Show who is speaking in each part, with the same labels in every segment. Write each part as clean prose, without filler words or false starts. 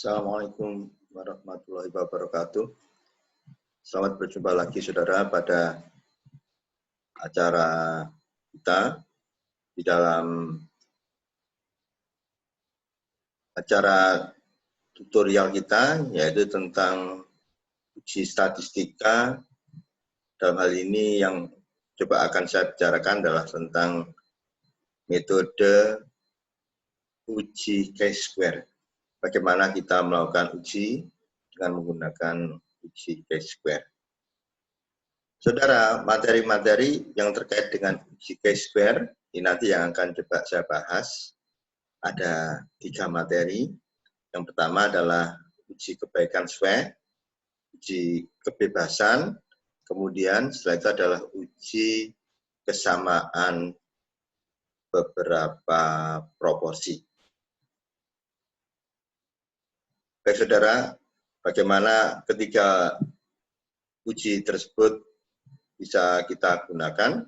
Speaker 1: Assalamualaikum warahmatullahi wabarakatuh. Selamat berjumpa lagi saudara pada acara kita di dalam acara tutorial kita, yaitu tentang uji statistika. Dalam hal ini yang coba akan saya bicarakan adalah tentang metode uji chi-square. Bagaimana kita melakukan uji dengan menggunakan uji chi-square. Saudara, materi-materi yang terkait dengan uji chi-square ini nanti yang akan coba saya bahas. Ada 3 materi. Yang pertama adalah uji kebaikan SWE, uji kebebasan, kemudian setelah itu adalah uji kesamaan beberapa proporsi. Baik saudara, bagaimana ketiga uji tersebut bisa kita gunakan?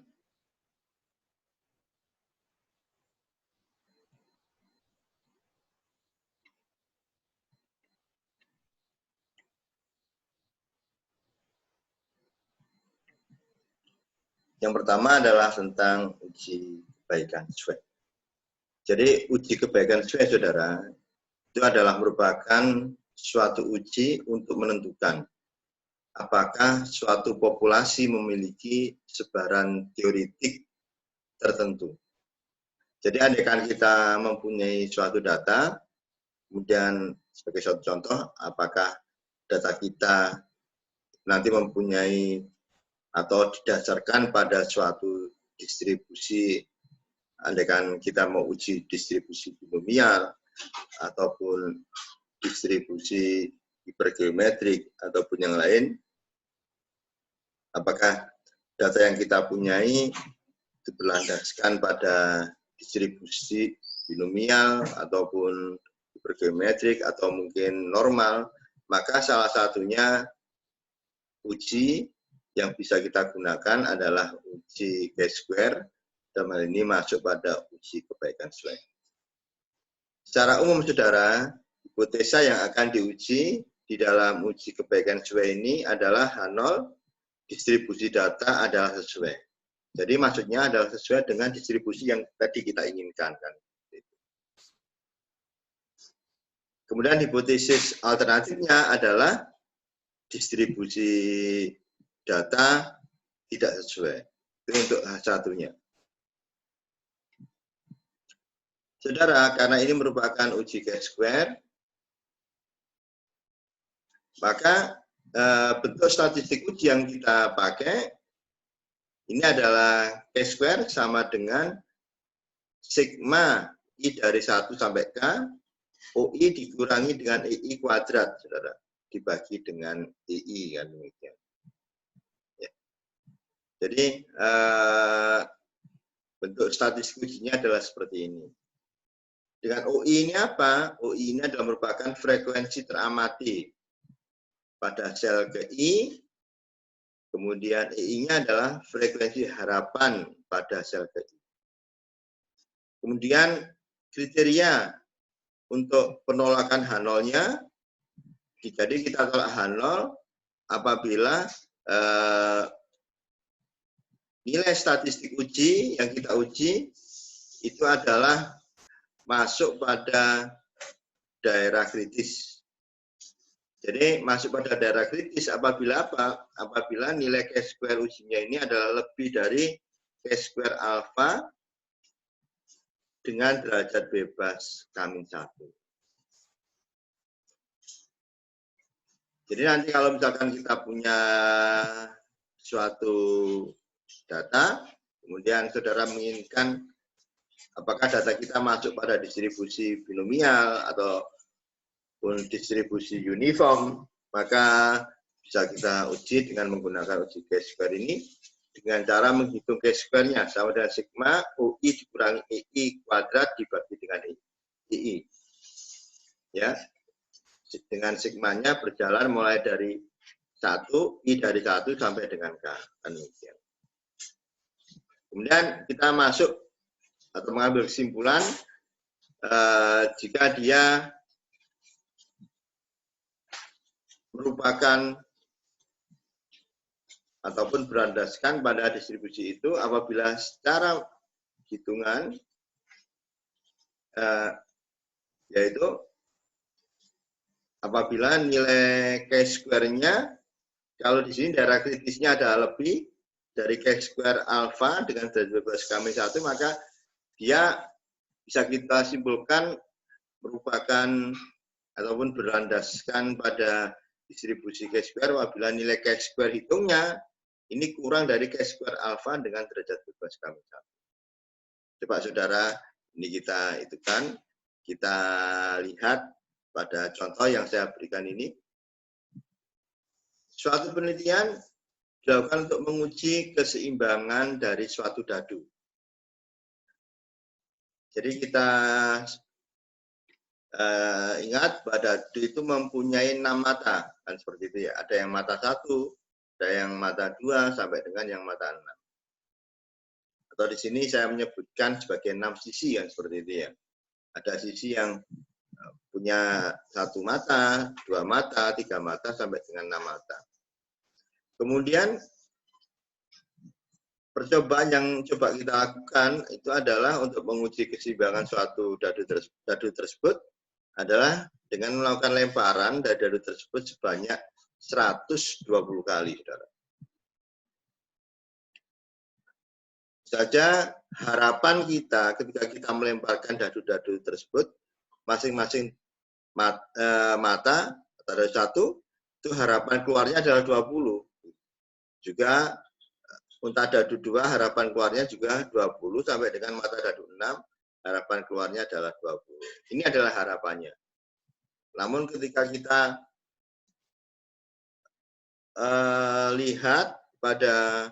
Speaker 1: Yang pertama adalah tentang uji kebaikan SWE. Jadi uji kebaikan SWE, saudara, itu adalah merupakan suatu uji untuk menentukan apakah suatu populasi memiliki sebaran teoretik tertentu. Jadi andaikan kita mempunyai suatu data, kemudian sebagai suatu contoh, apakah data kita nanti mempunyai atau didasarkan pada suatu distribusi, andaikan kita mau uji distribusi binomial ataupun distribusi hipergeometrik ataupun yang lain, apakah data yang kita punyai itu berlandaskan pada distribusi binomial ataupun hipergeometrik atau mungkin normal, maka salah satunya uji yang bisa kita gunakan adalah uji chi-square, dalam hal ini masuk pada uji kebaikan SWE. Secara umum, saudara, hipotesa yang akan diuji di dalam uji kebaikan SWE ini adalah H0, distribusi data adalah sesuai. Jadi maksudnya adalah sesuai dengan distribusi yang tadi kita inginkan. Kemudian hipotesis alternatifnya adalah distribusi data tidak sesuai. Itu untuk satunya. Saudara, karena ini merupakan uji chi-square, maka bentuk statistik uji yang kita pakai ini adalah chi-square sama dengan sigma I dari 1 sampai K, OI dikurangi dengan EI kuadrat, saudara, dibagi dengan EI, kan demikian. Ya. Jadi bentuk statistik ujinya adalah seperti ini. Dengan OI ini apa? OI ini adalah merupakan frekuensi teramati pada sel KI, kemudian EI-nya adalah frekuensi harapan pada sel KI. Kemudian kriteria untuk penolakan H0-nya, jadi kita tolak H0 apabila nilai statistik uji yang kita uji itu adalah masuk pada daerah kritis. Jadi masuk pada daerah kritis apabila apa? Apabila nilai chi-square ujinya ini adalah lebih dari chi-square alfa dengan derajat bebas K-1. Jadi nanti kalau misalkan kita punya suatu data, kemudian saudara menginginkan apakah data kita masuk pada distribusi binomial ataupun distribusi uniform, maka bisa kita uji dengan menggunakan uji chi-square ini dengan cara menghitung chi-square-nya sama dengan sigma UI dikurangi EI kuadrat dibagi dengan EI. Ya. Dengan sigmanya berjalan mulai dari 1, I dari 1 sampai dengan K. Kemudian kita masuk atau mengambil kesimpulan jika dia merupakan ataupun berlandaskan pada distribusi itu apabila secara hitungan yaitu apabila nilai chi-square-nya, kalau di sini daerah kritisnya adalah lebih dari chi-square alfa dengan derajat bebas K-1, maka dia bisa kita simpulkan merupakan ataupun berlandaskan pada distribusi chi-square apabila nilai chi-square hitungnya ini kurang dari chi-square alfa dengan derajat bebas K-1. Coba saudara, ini kita hitungkan, kita lihat pada contoh yang saya berikan ini. Suatu penelitian dilakukan untuk menguji keseimbangan dari suatu dadu. Jadi kita ingat bahwa dadu itu mempunyai 6 mata, kan seperti itu ya. Ada yang mata 1, ada yang mata 2, sampai dengan yang mata 6. Atau di sini saya menyebutkan sebagai 6 sisi, yang seperti itu ya. Ada sisi yang punya 1 mata, 2 mata, 3 mata, sampai dengan 6 mata. Kemudian percobaan yang coba kita lakukan itu adalah untuk menguji keseimbangan suatu dadu tersebut adalah dengan melakukan lemparan dari dadu tersebut sebanyak 120 kali, saudara. Saja harapan kita ketika kita melemparkan dadu-dadu tersebut, masing-masing mata atau ada 1, itu harapan keluarnya adalah 20. Juga unta dadu 2 harapan keluarnya juga 20 sampai dengan mata dadu 6 harapan keluarnya adalah 20. Ini adalah harapannya. Namun ketika kita lihat pada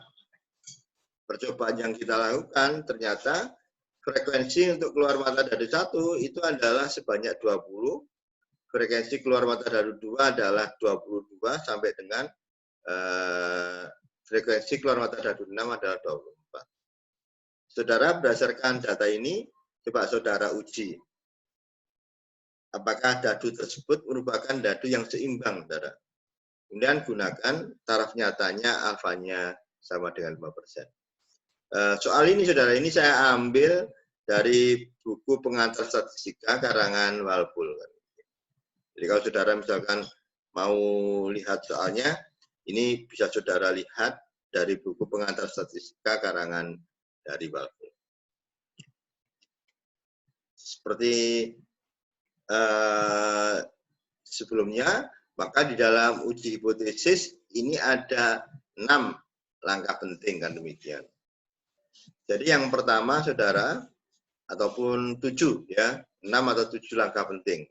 Speaker 1: percobaan yang kita lakukan, ternyata frekuensi untuk keluar mata dadu 1 itu adalah sebanyak 20. Frekuensi keluar mata dadu 2 adalah 22 sampai dengan frekuensi keluar mata dadu 6 adalah 24. Saudara, berdasarkan data ini, coba saudara uji. Apakah dadu tersebut merupakan dadu yang seimbang, saudara? Kemudian gunakan taraf nyatanya alfanya sama dengan 5%. Soal ini, saudara, ini saya ambil dari buku pengantar statistika karangan Walpole. Jadi kalau saudara misalkan mau lihat soalnya, ini bisa saudara lihat dari buku pengantar statistika karangan dari Walpole. Seperti sebelumnya, maka di dalam uji hipotesis ini ada 6 langkah penting, kan demikian. Jadi yang pertama, saudara, ataupun 7 ya, 6 atau 7 langkah penting.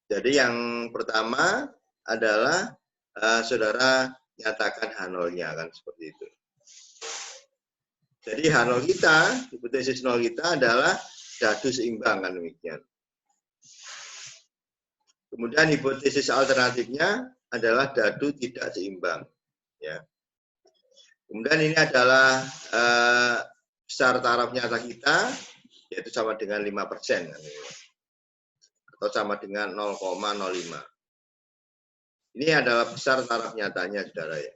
Speaker 1: Jadi yang pertama adalah saudara nyatakan H0-nya, kan seperti itu. Jadi H0 kita, hipotesis 0 kita adalah dadu seimbang, kan demikian. Kemudian hipotesis alternatifnya adalah dadu tidak seimbang, ya. Kemudian ini adalah besar taraf nyata kita, yaitu sama dengan 5%, atau sama dengan 0,05. Ini adalah besar taraf nyatanya, saudara ya.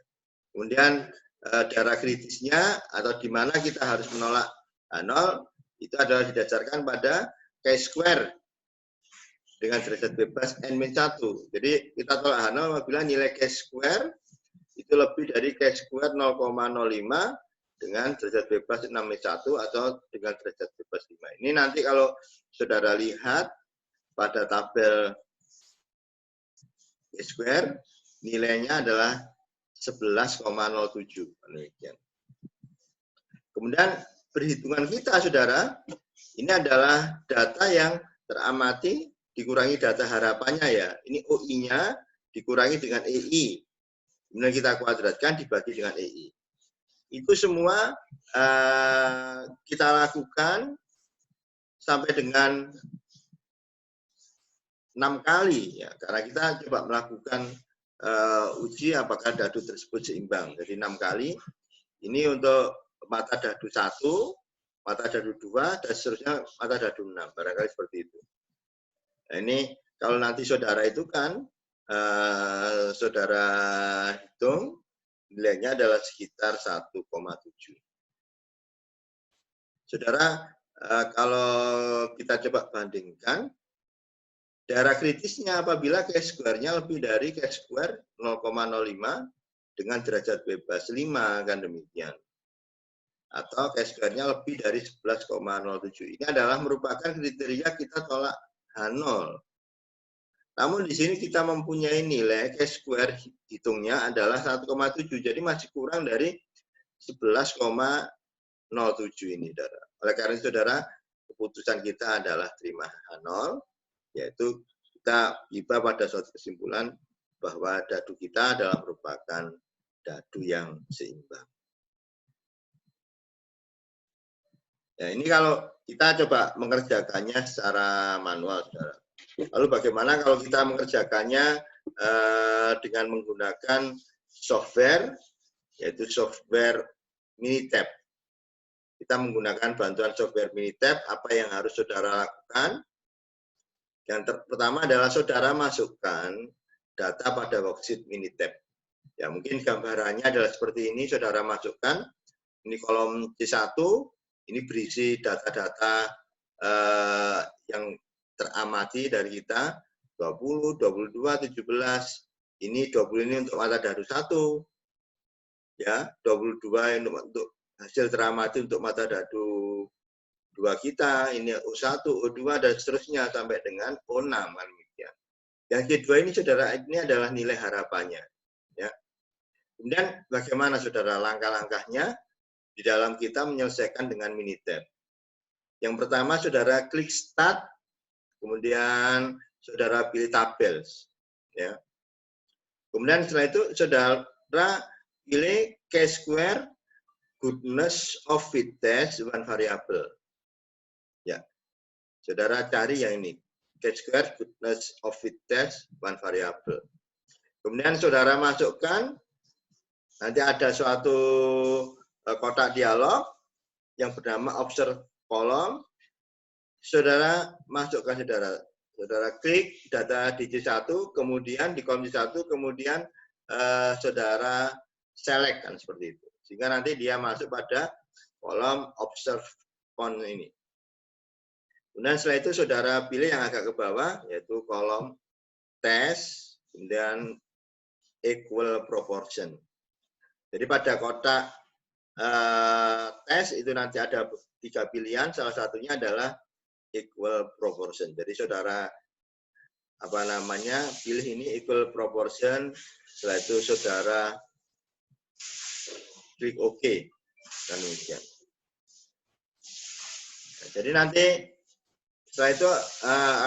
Speaker 1: Kemudian daerah kritisnya atau di mana kita harus menolak H0 itu adalah didasarkan pada chi-square dengan derajat bebas N-1. Jadi kita tolak H0 apabila nilai chi-square itu lebih dari chi-square 0,05 dengan derajat bebas 6-1 atau dengan derajat bebas 5. Ini nanti kalau saudara lihat pada tabel chi-square, nilainya adalah 11,07. Demikian. Kemudian perhitungan kita, saudara, ini adalah data yang teramati dikurangi data harapannya ya. Ini OI-nya dikurangi dengan EI. Kemudian kita kuadratkan dibagi dengan EI. Itu semua kita lakukan sampai dengan 6 kali ya. Karena kita coba melakukan uji apakah dadu tersebut seimbang. Jadi 6 kali. Ini untuk mata dadu 1, mata dadu 2, dan seterusnya mata dadu 6. Barangkali seperti itu. Nah, ini kalau nanti saudara itu kan saudara hitung, nilainya adalah sekitar 1,7. Saudara, kalau kita coba bandingkan, daerah kritisnya apabila chi-square-nya lebih dari chi-square 0,05 dengan derajat bebas 5, kan demikian. Atau chi-square-nya lebih dari 11,07. Ini adalah merupakan kriteria kita tolak H0. Namun di sini kita mempunyai nilai chi-square hitungnya adalah 1,7. Jadi masih kurang dari 11,07 ini, saudara. Oleh karena itu, saudara, keputusan kita adalah terima H0, yaitu kita tiba pada suatu kesimpulan bahwa dadu kita adalah merupakan dadu yang seimbang. Ya, ini kalau kita coba mengerjakannya secara manual, saudara. Lalu bagaimana kalau kita mengerjakannya dengan menggunakan software, yaitu software Minitab. Kita menggunakan bantuan software Minitab, apa yang harus saudara lakukan? Yang pertama adalah saudara masukkan data pada worksheet Minitab. Ya, mungkin gambarannya adalah seperti ini, saudara masukkan. Ini kolom C1, ini berisi data-data yang teramati dari kita, 20, 22, 17. Ini 20 ini untuk mata dadu 1. Ya, 22 untuk hasil teramati untuk mata dadu 2 kita, ini O1, O2 dan seterusnya sampai dengan O6 kan demikian. Yang kedua ini saudara, ini adalah nilai harapannya, ya. Kemudian bagaimana saudara langkah-langkahnya di dalam kita menyelesaikan dengan Minitab. Yang pertama saudara klik start, kemudian saudara pilih tabel, ya. Kemudian setelah itu saudara pilih chi-square goodness of fit test one variable. Ya, saudara cari yang ini, chi-square goodness of fit test one variable. Kemudian saudara masukkan, nanti ada suatu kotak dialog yang bernama observe column. Saudara masukkan, saudara klik data di C1, kemudian di kolom C1, kemudian saudara select kan seperti itu. Sehingga nanti dia masuk pada kolom observe column ini. Kemudian setelah itu saudara pilih yang agak ke bawah, yaitu kolom test, kemudian equal proportion. Jadi pada kotak tes itu nanti ada 3 pilihan, salah satunya adalah equal proportion. Jadi saudara pilih ini equal proportion, setelah itu saudara klik OK dan demikian. Nah, jadi nanti setelah itu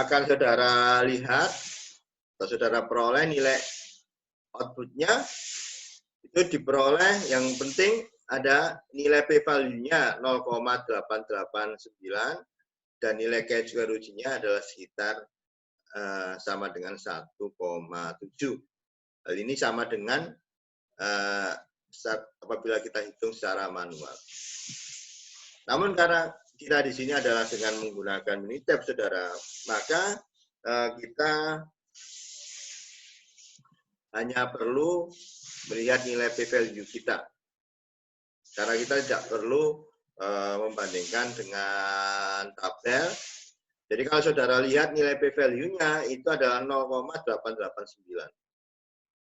Speaker 1: akan saudara lihat atau saudara peroleh nilai outputnya. Itu diperoleh, yang penting ada nilai p-value-nya 0,889 dan nilai chi-square ujinya adalah sekitar sama dengan 1,7. Hal ini sama dengan apabila kita hitung secara manual. Namun karena kita di sini adalah dengan menggunakan Minitab, saudara, maka kita hanya perlu melihat nilai p-value kita. Karena kita tidak perlu membandingkan dengan tabel. Jadi kalau saudara lihat nilai p-value-nya itu adalah 0,889.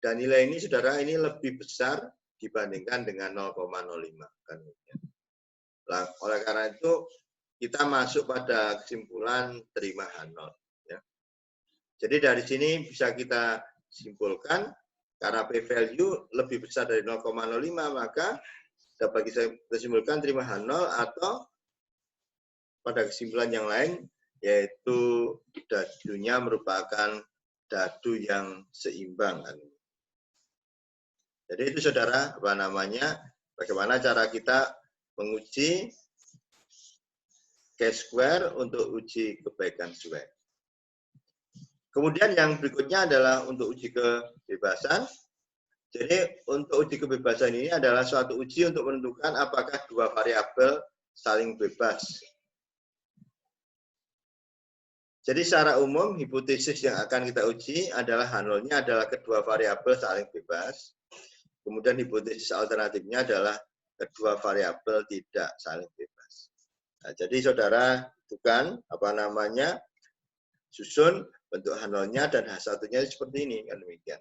Speaker 1: Dan nilai ini saudara ini lebih besar dibandingkan dengan 0,05. Kan? Oleh karena itu kita masuk pada kesimpulan terima H0. Ya. Jadi dari sini bisa kita simpulkan, karena p-value lebih besar dari 0,05, maka dapat kita simpulkan terima H0, atau pada kesimpulan yang lain, yaitu dadunya merupakan dadu yang seimbang. Jadi itu saudara, bagaimana cara kita menguji chi-square untuk uji kebaikan square. Kemudian yang berikutnya adalah untuk uji kebebasan. Jadi untuk uji kebebasan ini adalah suatu uji untuk menentukan apakah dua variabel saling bebas. Jadi secara umum hipotesis yang akan kita uji adalah H0-nya adalah kedua variabel saling bebas. Kemudian hipotesis alternatifnya adalah kedua variabel tidak saling bebas. Nah, jadi saudara bukan susun bentuk H0-nya dan H1-nya seperti ini, kan demikian.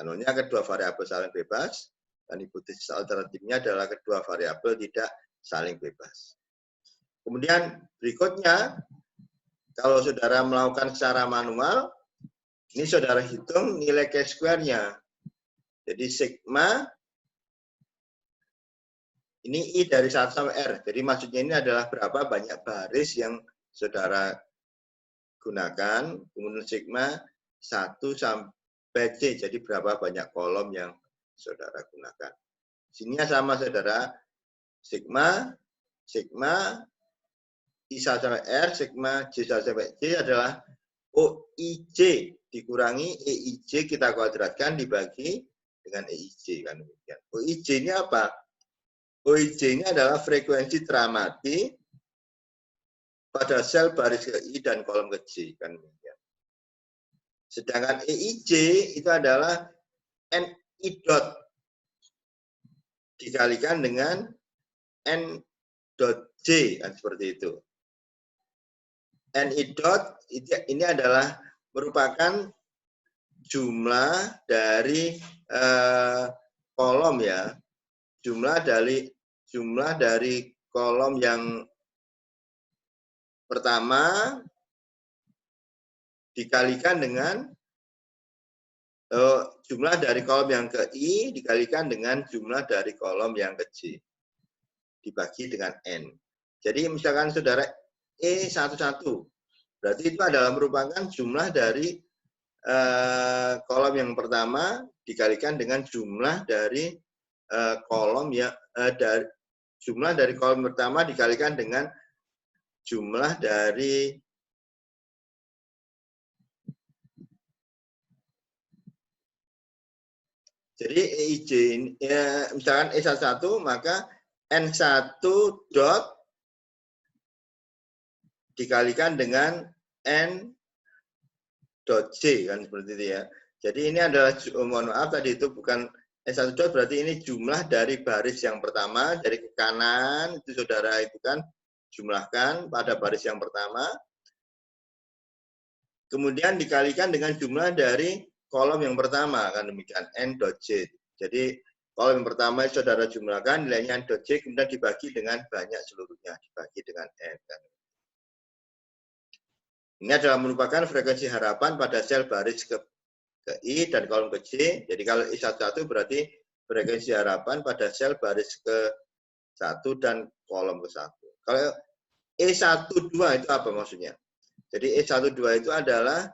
Speaker 1: H0-nya kedua variabel saling bebas dan hipotesis alternatifnya adalah kedua variabel tidak saling bebas. Kemudian berikutnya, kalau saudara melakukan secara manual, ini saudara hitung nilai chi-square-nya. Jadi sigma, ini I dari 1 sampai R. Jadi maksudnya ini adalah berapa banyak baris yang saudara gunakan. Kemudian sigma 1 sampai C. Jadi berapa banyak kolom yang saudara gunakan. Sininya sama saudara. Sigma I1 sampai R, sigma J1 sampai C adalah OIJ dikurangi EIJ kita kuadratkan dibagi dengan EIJ, kan demikian. OIJ ini apa? OIJ ini adalah frekuensi teramati pada sel baris ke I dan kolom ke J, kan demikian. Sedangkan EIJ itu adalah NI dot dikalikan dengan N dot J, kan seperti itu. NI dot ini adalah merupakan jumlah dari kolom ya, jumlah dari kolom yang pertama dikalikan dengan jumlah dari kolom yang ke I dikalikan dengan jumlah dari kolom yang ke J dibagi dengan N. Jadi misalkan saudara E11, berarti itu adalah merupakan jumlah dari kolom yang pertama dikalikan dengan jumlah dari kolom yang jumlah dari kolom pertama dikalikan dengan jumlah dari jadi EIJ misalkan E11 maka N1 dot dikalikan dengan N dot J, kan seperti itu ya. Jadi ini adalah, mohon maaf tadi itu bukan S1 dot, berarti ini jumlah dari baris yang pertama, dari ke kanan, itu saudara itu kan jumlahkan pada baris yang pertama, kemudian dikalikan dengan jumlah dari kolom yang pertama, kan demikian, N dot J. Jadi kolom yang pertama saudara jumlahkan, nilainya N dot J, kemudian dibagi dengan banyak seluruhnya, dibagi dengan N. Kan. Ini adalah merupakan frekuensi harapan pada sel baris ke I dan kolom ke J. Jadi kalau I11 berarti frekuensi harapan pada sel baris ke 1 dan kolom ke 1. Kalau E12 itu apa maksudnya? Jadi E12 itu adalah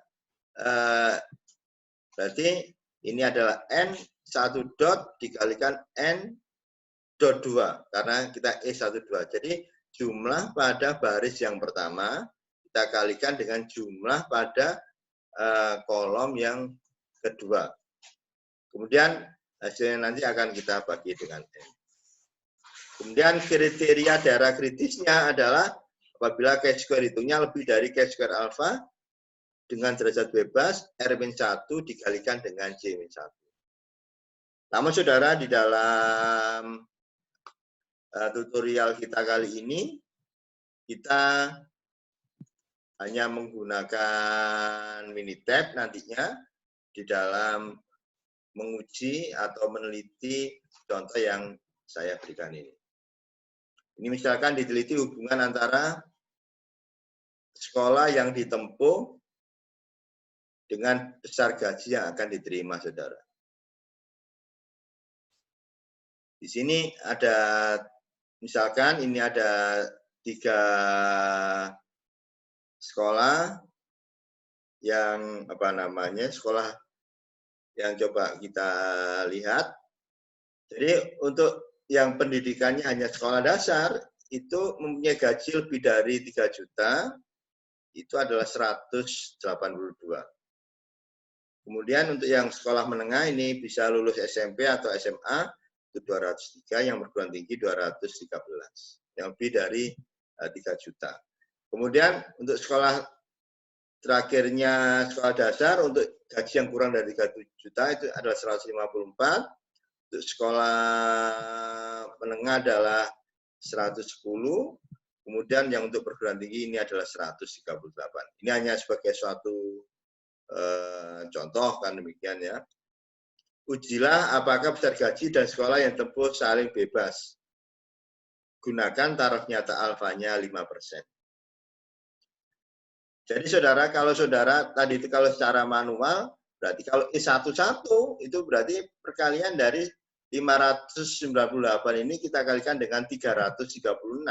Speaker 1: berarti ini adalah N1 dot dikalikan N dot 2 karena kita E12. Jadi jumlah pada baris yang pertama kita kalikan dengan jumlah pada kolom yang kedua. Kemudian hasilnya nanti akan kita bagi dengan N. Kemudian kriteria daerah kritisnya adalah apabila chi-square hitungnya lebih dari chi-square alfa dengan derajat bebas R-1 dikalikan dengan J-1. Namun saudara di dalam tutorial kita kali ini kita hanya menggunakan Minitab nantinya di dalam menguji atau meneliti contoh yang saya berikan ini. Ini misalkan diteliti hubungan antara sekolah yang ditempuh dengan besar gaji yang akan diterima saudara. Di sini ada, misalkan ini ada 3 sekolah yang sekolah yang coba kita lihat. Jadi untuk yang pendidikannya hanya sekolah dasar itu mempunyai gaji lebih dari 3 juta, itu adalah 182. Kemudian untuk yang sekolah menengah ini bisa lulus SMP atau SMA itu 203, yang perguruan tinggi 213, yang lebih dari 3 juta. Kemudian untuk sekolah terakhirnya sekolah dasar untuk gaji yang kurang dari 3 juta itu adalah 154, untuk sekolah menengah adalah 110, kemudian yang untuk perguruan tinggi ini adalah 138. Ini hanya sebagai suatu contoh kan demikian ya. Ujilah apakah besar gaji dan sekolah yang tempuh saling bebas. Gunakan taraf nyata alfanya 5%. Jadi saudara, kalau saudara tadi itu kalau secara manual, berarti kalau I11 itu berarti perkalian dari 598 ini kita kalikan dengan 336,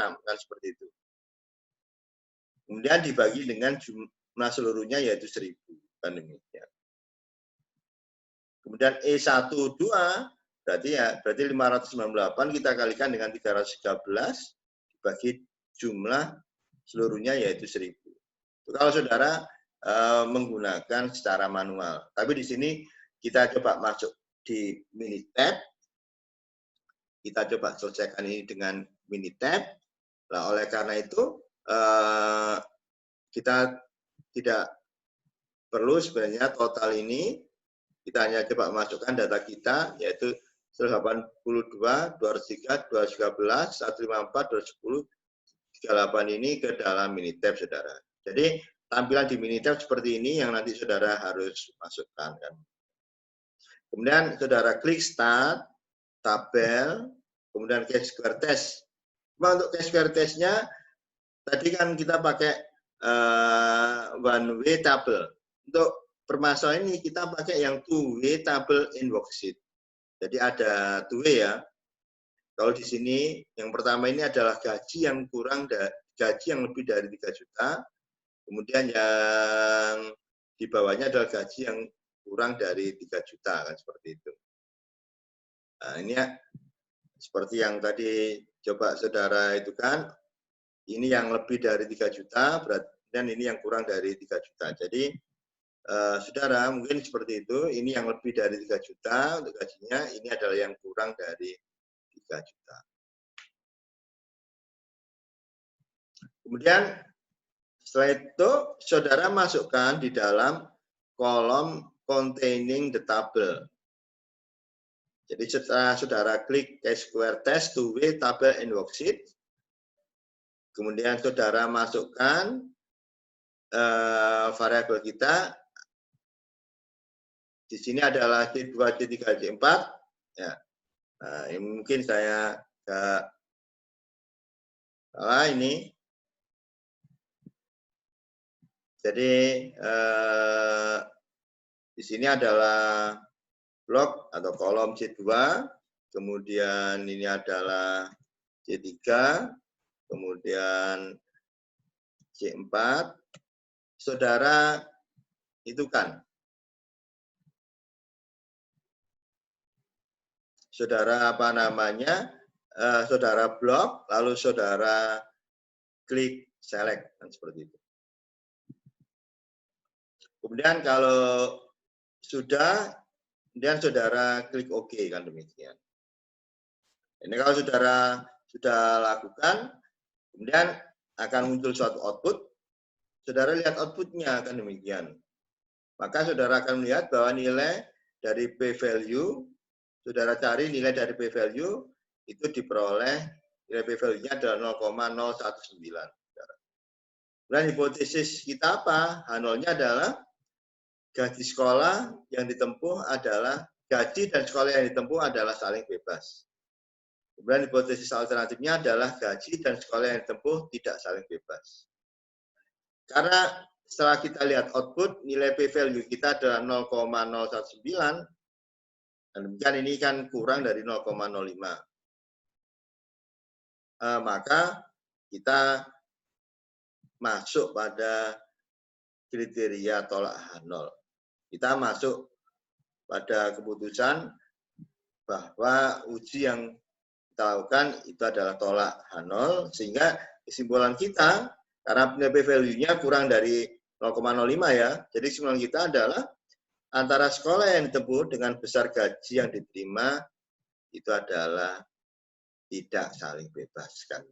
Speaker 1: kan seperti itu. Kemudian dibagi dengan jumlah seluruhnya yaitu 1000, kan demikian. Kemudian E12 berarti 598 kita kalikan dengan 313 dibagi jumlah seluruhnya yaitu 1000. Kalau saudara menggunakan secara manual. Tapi di sini kita coba masuk di Minitab. Kita coba selesaikan ini dengan Minitab. Nah, oleh karena itu kita tidak perlu sebenarnya total ini. Kita hanya coba masukkan data kita, yaitu 182, 203, 213, 154, 210, 38 ini ke dalam Minitab, saudara. Jadi tampilan di Minitab seperti ini yang nanti saudara harus masukkan. Kan. Kemudian saudara klik Start, tabel, kemudian Chi-square test. Cuma untuk Chi-square testnya, tadi kan kita pakai one way table. Untuk permasalahan ini kita pakai yang two way table in worksheet. Jadi ada two way ya. Kalau di sini yang pertama ini adalah gaji yang lebih dari 3 juta. Kemudian yang di bawahnya adalah gaji yang kurang dari 3 juta kan seperti itu. Nah, ini ya seperti yang tadi coba saudara itu kan. Ini yang lebih dari 3 juta dan ini yang kurang dari 3 juta. Jadi saudara, mungkin seperti itu, ini yang lebih dari 3 juta untuk gajinya, ini adalah yang kurang dari 3 juta. Kemudian, setelah itu, saudara masukkan di dalam kolom containing the table. Jadi setelah saudara klik Chi-square test to way table in worksheet, kemudian saudara masukkan variabel kita. Di sini adalah C2, C3, C4. Ya. Nah, ini mungkin saya agak salah ini. Jadi di sini adalah blok atau kolom C2, kemudian ini adalah C3, kemudian C4. Saudara itu kan. Saudara apa namanya, saudara blok, lalu saudara klik select, dan seperti itu. Kemudian kalau sudah, kemudian saudara klik OK, kan demikian. Ini kalau saudara sudah lakukan, kemudian akan muncul suatu output, saudara lihat outputnya, kan demikian. Maka saudara akan melihat bahwa nilai dari p-value, saudara cari nilai dari p-value itu diperoleh, nilai p-value-nya adalah 0,019. Dan hipotesis kita apa? H0-nya adalah gaji sekolah yang ditempuh adalah, gaji dan sekolah yang ditempuh adalah saling bebas. Kemudian hipotesis alternatifnya adalah gaji dan sekolah yang ditempuh tidak saling bebas. Karena setelah kita lihat output, nilai p-value kita adalah 0,019, dan demikian ini kan kurang dari 0,05. Maka kita masuk pada kriteria tolak H0. Kita masuk pada keputusan bahwa uji yang kita lakukan itu adalah tolak H0, sehingga kesimpulan kita, karena nilai p-value-nya kurang dari 0,05 ya, jadi kesimpulan kita adalah antara sekolah yang ditempuh dengan besar gaji yang diterima itu adalah tidak saling bebas kan.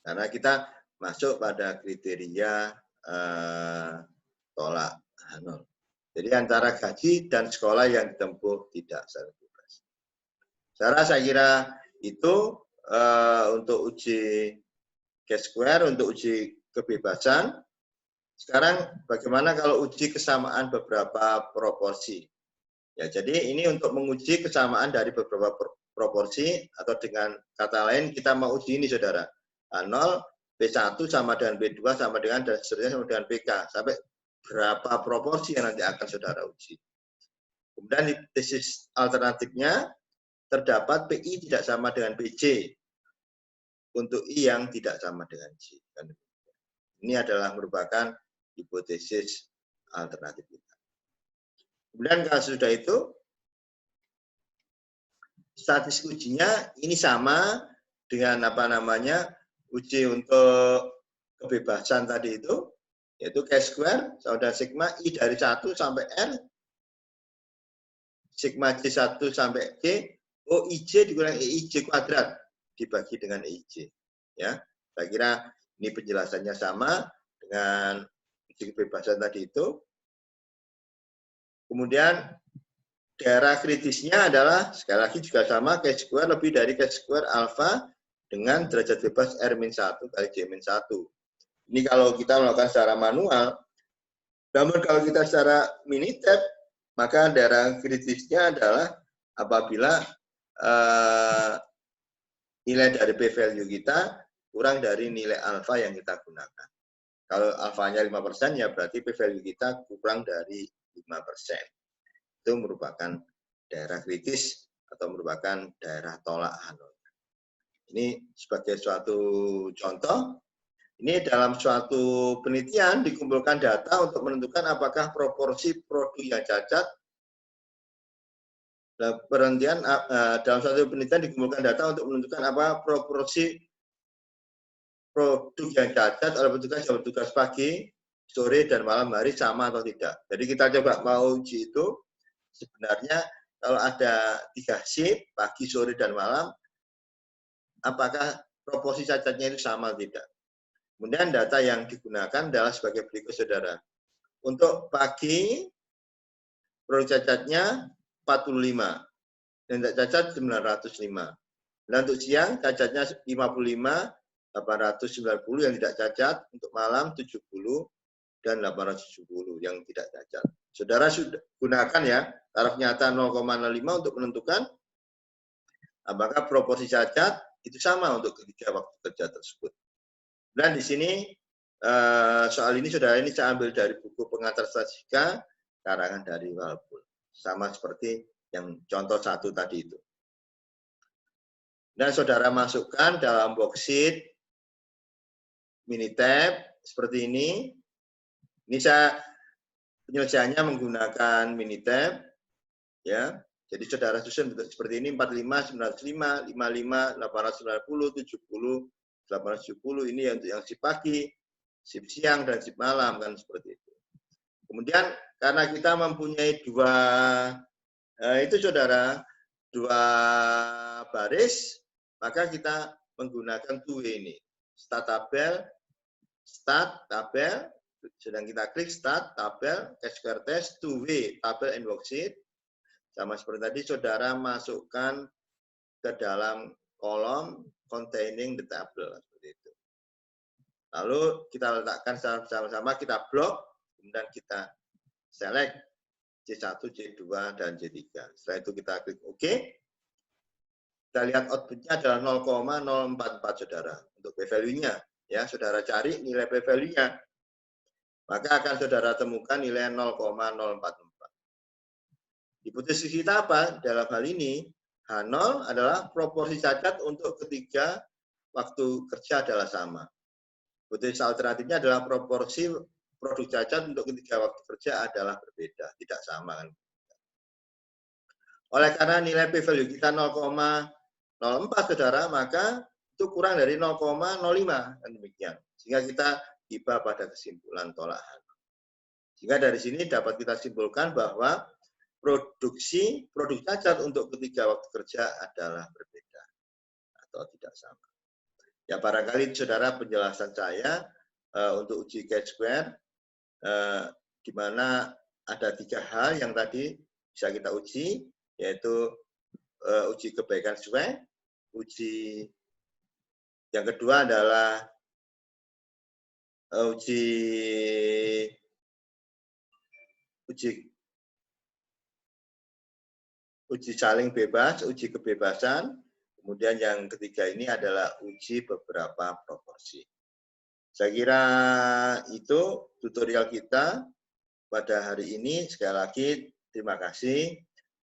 Speaker 1: Karena kita masuk pada kriteria tolak H0. Jadi antara gaji dan sekolah yang ditempuh tidak secara bebas. Saya kira itu untuk uji Chi-square, untuk uji kebebasan. Sekarang bagaimana kalau uji kesamaan beberapa proporsi? Ya, jadi ini untuk menguji kesamaan dari beberapa proporsi, atau dengan kata lain kita mau uji ini, saudara. H0, P1 sama dengan P2 sama dengan, dan seterusnya sama dengan PK. Sampai berapa proporsi yang nanti akan saudara uji. Kemudian di tesis alternatifnya, terdapat PI tidak sama dengan PJ untuk I yang tidak sama dengan J. Ini adalah merupakan hipotesis alternatif kita. Kemudian kalau sudah itu, statistik ujinya ini sama dengan uji untuk kebebasan tadi itu, yaitu Chi-square, saudara sigma I dari 1 sampai R, sigma J1 sampai J, OIJ dikurangi EIJ kuadrat, dibagi dengan EIJ. Ya, saya kira ini penjelasannya sama dengan uji kebebasan tadi itu. Kemudian daerah kritisnya adalah, sekali lagi juga sama, Chi-square lebih dari Chi-square alfa dengan derajat bebas R-1 kali J-1. Ini kalau kita melakukan secara manual. Namun kalau kita secara Minitab, maka daerah kritisnya adalah apabila nilai dari p-value kita kurang dari nilai alfa yang kita gunakan. Kalau alfanya 5%, ya berarti p-value kita kurang dari 5%. Itu merupakan daerah kritis atau merupakan daerah tolak H0. Ini sebagai suatu contoh. Ini dalam suatu penelitian dikumpulkan data untuk menentukan apakah proporsi produk yang cacat. Dalam suatu penelitian dikumpulkan data untuk menentukan apa proporsi produk yang cacat oleh petugas yang bertugas pagi, sore, dan malam hari sama atau tidak. Jadi kita coba mau uji itu, sebenarnya kalau ada 3 shift, pagi, sore, dan malam, apakah proporsi cacatnya itu sama atau tidak. Kemudian data yang digunakan adalah sebagai berikut, saudara. Untuk pagi, produk cacatnya 45, dan tidak cacat 905. Dan untuk siang, cacatnya 55, 890 yang tidak cacat. Untuk malam 70 dan 870 yang tidak cacat. Saudara sudah gunakan ya taraf nyata 0,05 untuk menentukan apakah proporsi cacat itu sama untuk ketiga waktu kerja tersebut. Dan di sini soal ini, saudara, ini saya ambil dari buku pengantar statistika karangan dari Walpole. Sama seperti yang contoh 1 tadi itu. Dan saudara masukkan dalam worksheet Minitab seperti ini. Ini saya penyelesaiannya menggunakan Minitab, ya. Jadi saudara susun seperti ini: 45, 905, 55, 890, 70, 870. Ini yang shift pagi, shift siang, dan shift malam, kan seperti itu. Kemudian karena kita mempunyai saudara, 2 baris, maka kita menggunakan 2 ini. Start tabel, sedang kita klik start tabel, Chi-square test, 2W, tabel and worksheet. Sama seperti tadi, saudara masukkan ke dalam kolom containing the table, seperti itu. Lalu kita letakkan sama-sama, kita blok, kemudian kita select C1, C2, dan C3. Setelah itu kita klik OK. Kita lihat outputnya adalah 0,044, saudara. Untuk p-value-nya, ya, saudara cari nilai p-value-nya. Maka akan saudara temukan nilai 0,044. Hipotesis kita apa? Dalam hal ini, H0 adalah proporsi cacat untuk ketiga waktu kerja adalah sama. Hipotesis alternatifnya adalah proporsi produk cacat untuk ketiga waktu kerja adalah berbeda, tidak sama. Oleh karena nilai p-value kita 0,04, saudara, maka itu kurang dari 0,05, dan demikian. Sehingga kita tiba pada kesimpulan tolak H0. Sehingga dari sini dapat kita simpulkan bahwa produk cacat untuk ketiga waktu kerja adalah berbeda atau tidak sama. Ya, barangkali saudara penjelasan saya untuk uji chi-square, di mana ada 3 hal yang tadi bisa kita uji, yaitu uji kebaikan sesuai, uji yang kedua adalah uji saling bebas, uji kebebasan. Kemudian yang ketiga ini adalah uji beberapa proporsi. Saya kira itu tutorial kita pada hari ini. Sekali lagi terima kasih.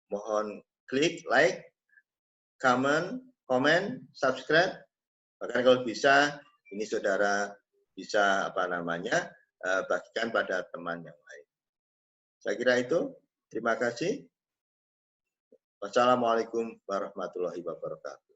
Speaker 1: Mohon klik like, comment, subscribe. Bahkan kalau bisa ini saudara bisa bagikan pada teman yang lain. Saya kira itu. Terima kasih. Wassalamualaikum warahmatullahi wabarakatuh.